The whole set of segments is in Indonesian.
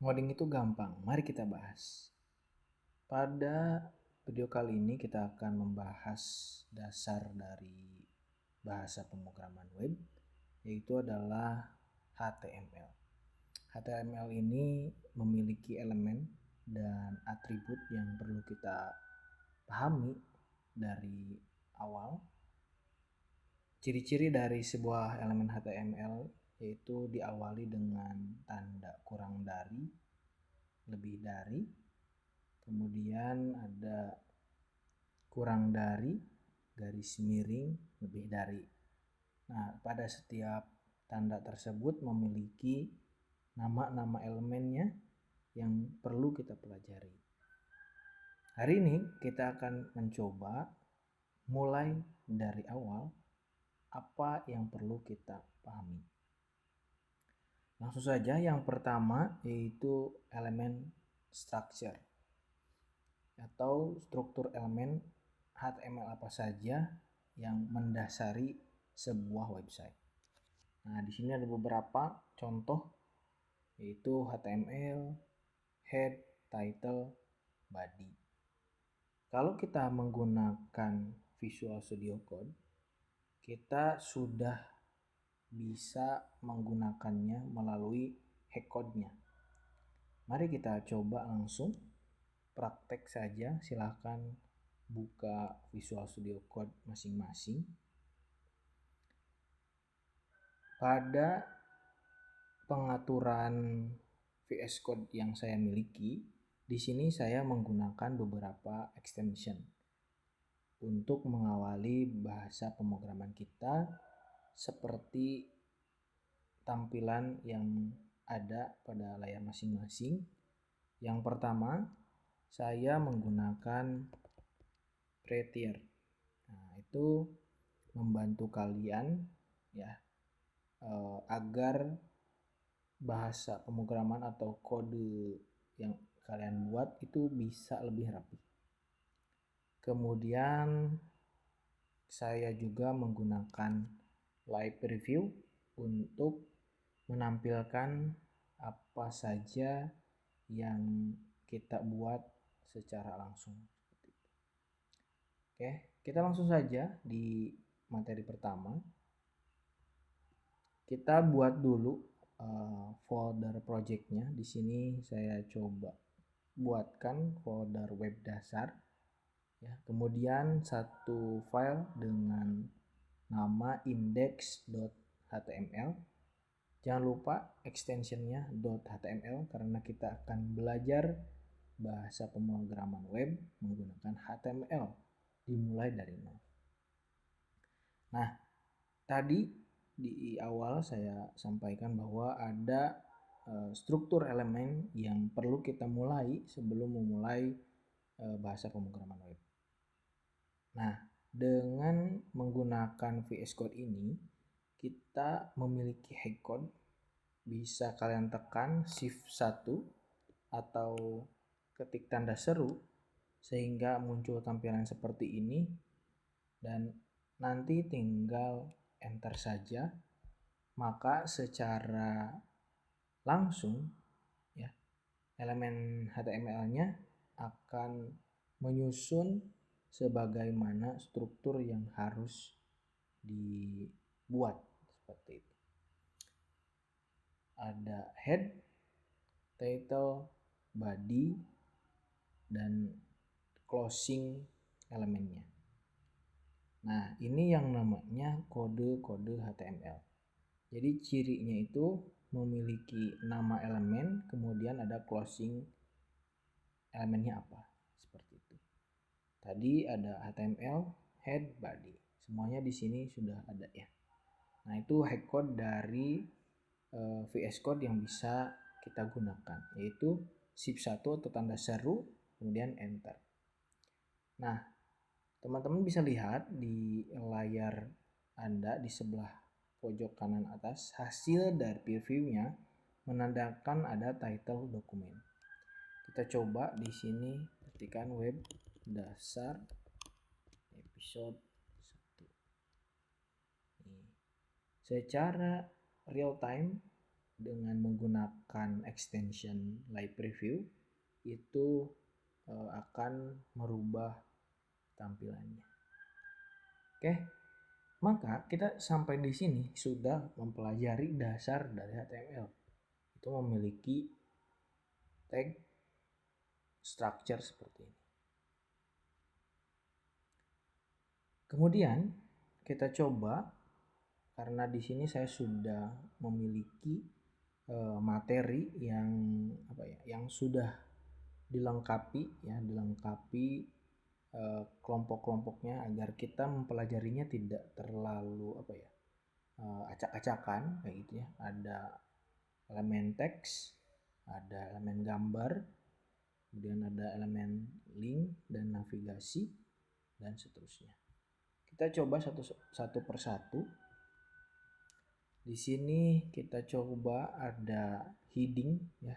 Ngoding itu gampang, mari kita bahas. Pada video kali ini kita akan membahas dasar dari bahasa pemrograman web, yaitu adalah HTML. HTML ini memiliki elemen dan atribut yang perlu kita pahami dari awal. Ciri-ciri dari sebuah elemen HTML yaitu diawali dengan tanda kurang dari, lebih dari, kemudian ada kurang dari, garis miring, lebih dari. Nah, pada setiap tanda tersebut memiliki nama-nama elemennya yang perlu kita pelajari. Hari ini kita akan mencoba mulai dari awal apa yang perlu kita pahami. Langsung saja, yang pertama yaitu elemen structure atau struktur elemen HTML apa saja yang mendasari sebuah website. Nah, di sini ada beberapa contoh yaitu HTML, head, title, body. Kalau kita menggunakan Visual Studio Code, kita sudah bisa menggunakannya melalui hashcode-nya. Mari kita coba langsung praktek saja. Silahkan buka Visual Studio Code masing-masing. Pada pengaturan VS Code yang saya miliki, di sini saya menggunakan beberapa extension untuk mengawali bahasa pemrograman kita seperti tampilan yang ada pada layar masing-masing. Yang pertama, saya menggunakan Prettier. Nah, itu membantu kalian ya agar bahasa pemrograman atau kode yang kalian buat itu bisa lebih rapi. Kemudian saya juga menggunakan live preview untuk menampilkan apa saja yang kita buat secara langsung. Oke, kita langsung saja di materi pertama. Kita buat dulu folder projectnya. Di sini saya coba buatkan folder web dasar. Ya, kemudian satu file dengan nama index.html. Jangan lupa extensionnya .html karena kita akan belajar bahasa pemrograman web menggunakan HTML dimulai dari nol. Nah, tadi di awal saya sampaikan bahwa ada struktur elemen yang perlu kita mulai sebelum memulai bahasa pemrograman web. Nah, dengan menggunakan VS Code ini, kita memiliki hashcode. Bisa kalian tekan Shift 1 atau ketik tanda seru sehingga muncul tampilan seperti ini, dan nanti tinggal enter saja. Maka secara langsung ya elemen HTML-nya akan menyusun sebagaimana struktur yang harus dibuat seperti itu. Ada head, title, body, dan closing elemennya. Nah, ini yang namanya kode-kode HTML. Jadi cirinya itu memiliki nama elemen, kemudian ada closing elemennya apa, seperti itu. Tadi ada HTML, head, body. Semuanya di sini sudah ada ya. Nah, itu hashcode dari VS Code yang bisa kita gunakan, yaitu Shift 1 atau tanda seru, kemudian enter. Nah, teman-teman bisa lihat di layar Anda di sebelah pojok kanan atas, hasil dari preview-nya menandakan ada title dokumen. Kita coba di sini ketikkan web dasar episode 1. Secara real time dengan menggunakan extension live preview itu akan merubah tampilannya. Oke, maka kita sampai di sini sudah mempelajari dasar dari HTML. Itu memiliki tag structure seperti ini. Kemudian kita coba, karena di sini saya sudah memiliki materi yang sudah dilengkapi kelompok-kelompoknya agar kita mempelajarinya tidak terlalu acak-acakan kayak gitu ya. Ada elemen teks, ada elemen gambar, kemudian ada elemen link dan navigasi dan seterusnya. Kita coba satu persatu. Di sini kita coba ada heading ya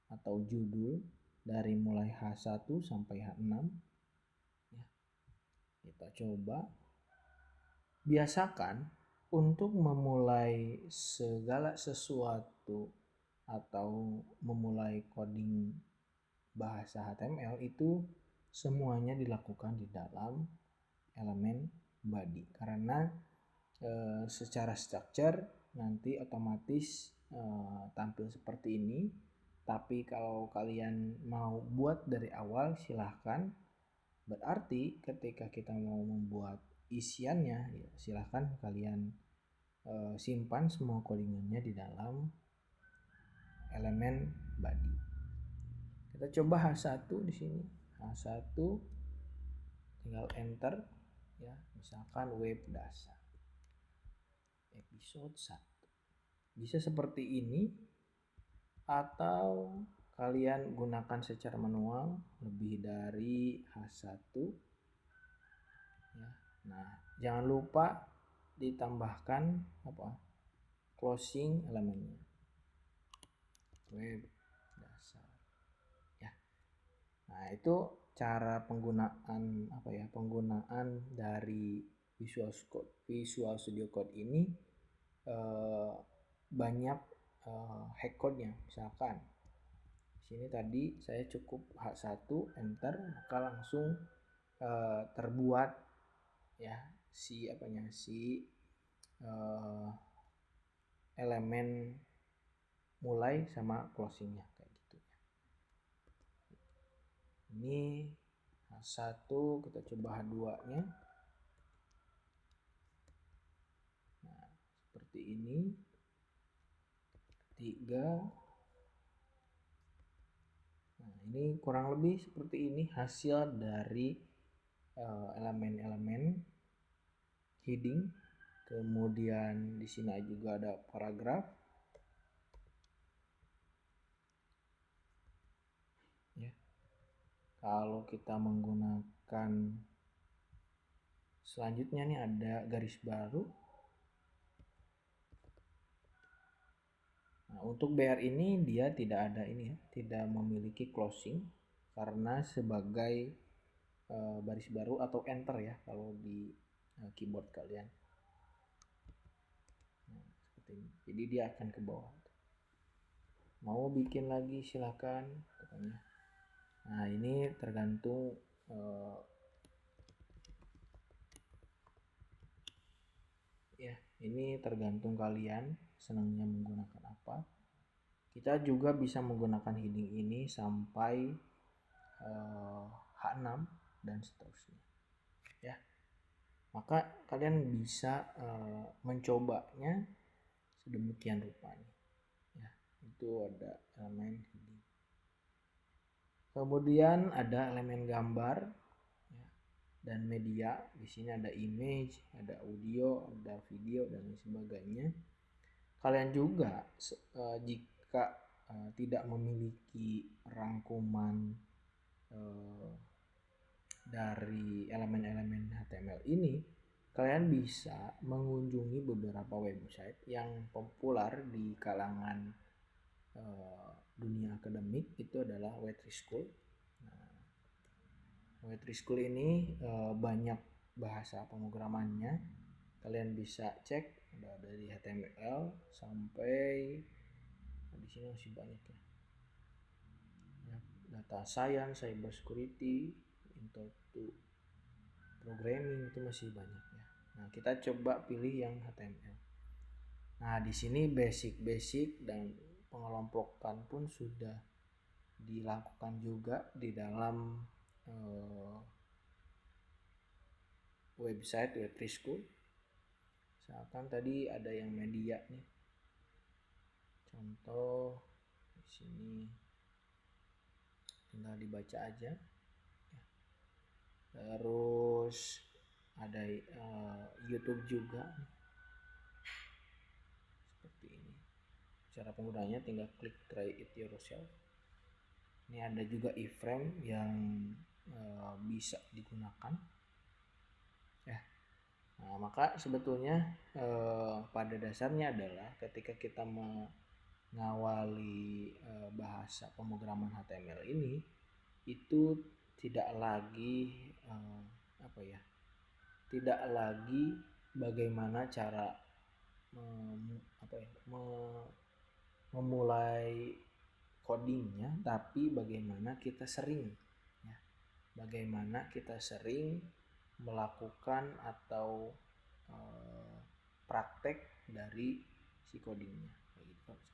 atau judul dari mulai H1 sampai H6 ya. Kita coba biasakan untuk memulai segala sesuatu atau memulai coding bahasa HTML itu semuanya dilakukan di dalam elemen body, karena secara structure nanti otomatis tampil seperti ini. Tapi kalau kalian mau buat dari awal silahkan. Berarti ketika kita mau membuat isiannya ya silahkan kalian simpan semua codingannya di dalam elemen body. Kita coba H1 di sini. H1 tinggal enter ya, misalkan web dasar episode 1. Bisa seperti ini atau kalian gunakan secara manual lebih dari H1 ya. Nah, jangan lupa ditambahkan closing elemennya web dasar ya. Nah, itu cara penggunaan penggunaan dari Visual Studio Code ini banyak hack code-nya. Misalkan di sini tadi saya cukup H1 enter maka langsung terbuat ya elemen mulai sama closingnya kayak gitu. Ini H1, kita coba H2 nya. Nah, seperti ini. 3. Nah, ini kurang lebih seperti ini hasil dari elemen-elemen heading. Kemudian di sini juga ada paragraf ya. Kalau kita menggunakan selanjutnya nih ada garis baru. Nah, untuk BR ini dia tidak ada ini ya, tidak memiliki closing karena sebagai baris baru atau enter ya kalau di keyboard kalian. Nah, seperti ini. Jadi dia akan ke bawah. Mau bikin lagi silakan. Nah, ini tergantung ini tergantung kalian senangnya menggunakan apa. Kita juga bisa menggunakan heading ini sampai H6 dan seterusnya ya. Maka kalian bisa mencobanya sedemikian rupanya ya. Itu ada elemen heading. Kemudian ada elemen gambar ya, dan media. Di sini ada image, ada audio, ada video dan lain sebagainya. Kalian juga jika tidak memiliki rangkuman dari elemen-elemen HTML ini, kalian bisa mengunjungi beberapa website yang populer di kalangan dunia akademik. Itu adalah Web3 School. Nah, Web3 School ini banyak bahasa pemrogramannya. Kalian bisa cek dari HTML sampai di sini masih banyak ya. Data science, cyber security, into programming itu masih banyak ya. Nah, kita coba pilih yang HTML. Nah, di sini basic dan pengelompokan pun sudah dilakukan juga di dalam website web preschool. Misalkan tadi ada yang media nih. Contoh di sini tinggal dibaca aja. Terus ada YouTube juga seperti ini. Cara penggunanya tinggal klik try it yourself. Ini ada juga iframe yang bisa digunakan ya. Nah, maka sebetulnya pada dasarnya adalah ketika kita mengawali bahasa pemrograman HTML ini, itu tidak lagi tidak lagi bagaimana cara memulai codingnya, tapi bagaimana kita sering melakukan atau praktek dari si codingnya.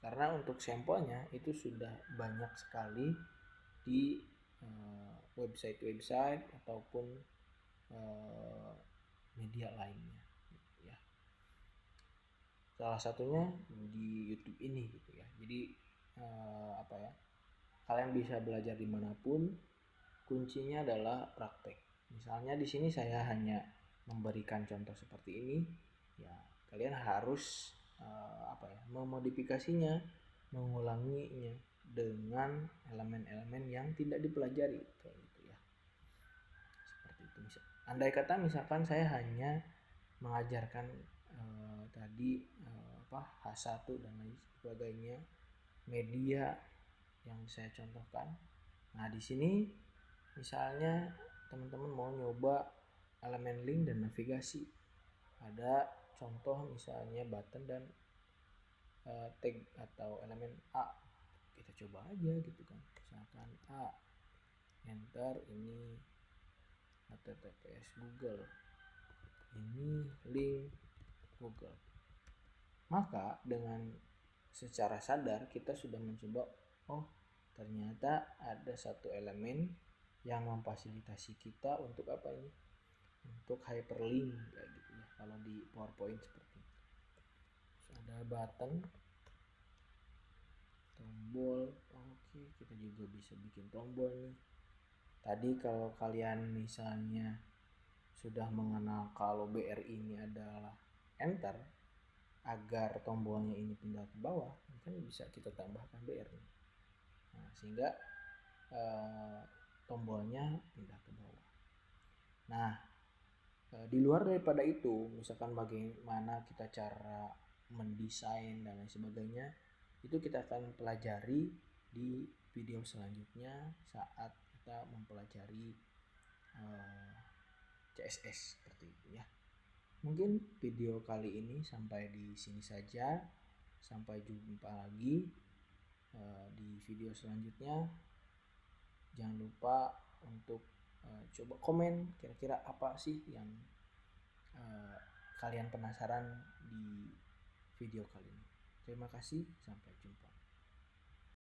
Karena untuk sampelnya itu sudah banyak sekali di website ataupun media lainnya ya. Salah satunya di YouTube ini gitu ya. Jadi kalian bisa belajar dimanapun, kuncinya adalah praktek. Misalnya di sini saya hanya memberikan contoh seperti ini ya, kalian harus memodifikasinya, mengulanginya dengan elemen-elemen yang tidak dipelajari kayak gitu ya. Seperti itu. Andai kata misalkan saya hanya mengajarkan H1 dan lain sebagainya, media yang saya contohkan. Nah, di sini misalnya teman-teman mau nyoba elemen link dan navigasi. Ada contoh misalnya button dan tag atau elemen A. Kita coba aja gitu kan. Misalkan A, enter, ini https Google, ini link Google. Maka dengan secara sadar kita sudah mencoba, oh ternyata ada satu elemen yang memfasilitasi kita untuk apa ini? Untuk hyperlink kayak gitu ya. Kalau di PowerPoint seperti itu. Terus ada button, tombol. Oke, kita juga bisa bikin tombol nih. Tadi kalau kalian misalnya sudah mengenal kalau BRI ini adalah enter, agar tombolnya ini pindah ke bawah, kan bisa kita tambahkan BR. Nah, sehingga tombolnya pindah ke bawah. Nah, di luar daripada itu, misalkan bagaimana kita cara mendesain dan lain sebagainya, itu kita akan pelajari di video selanjutnya saat kita mempelajari CSS seperti itu ya. Mungkin video kali ini sampai di sini saja. Sampai jumpa lagi di video selanjutnya. Jangan lupa untuk coba komen kira-kira apa sih yang kalian penasaran di video kali ini. Terima kasih, sampai jumpa.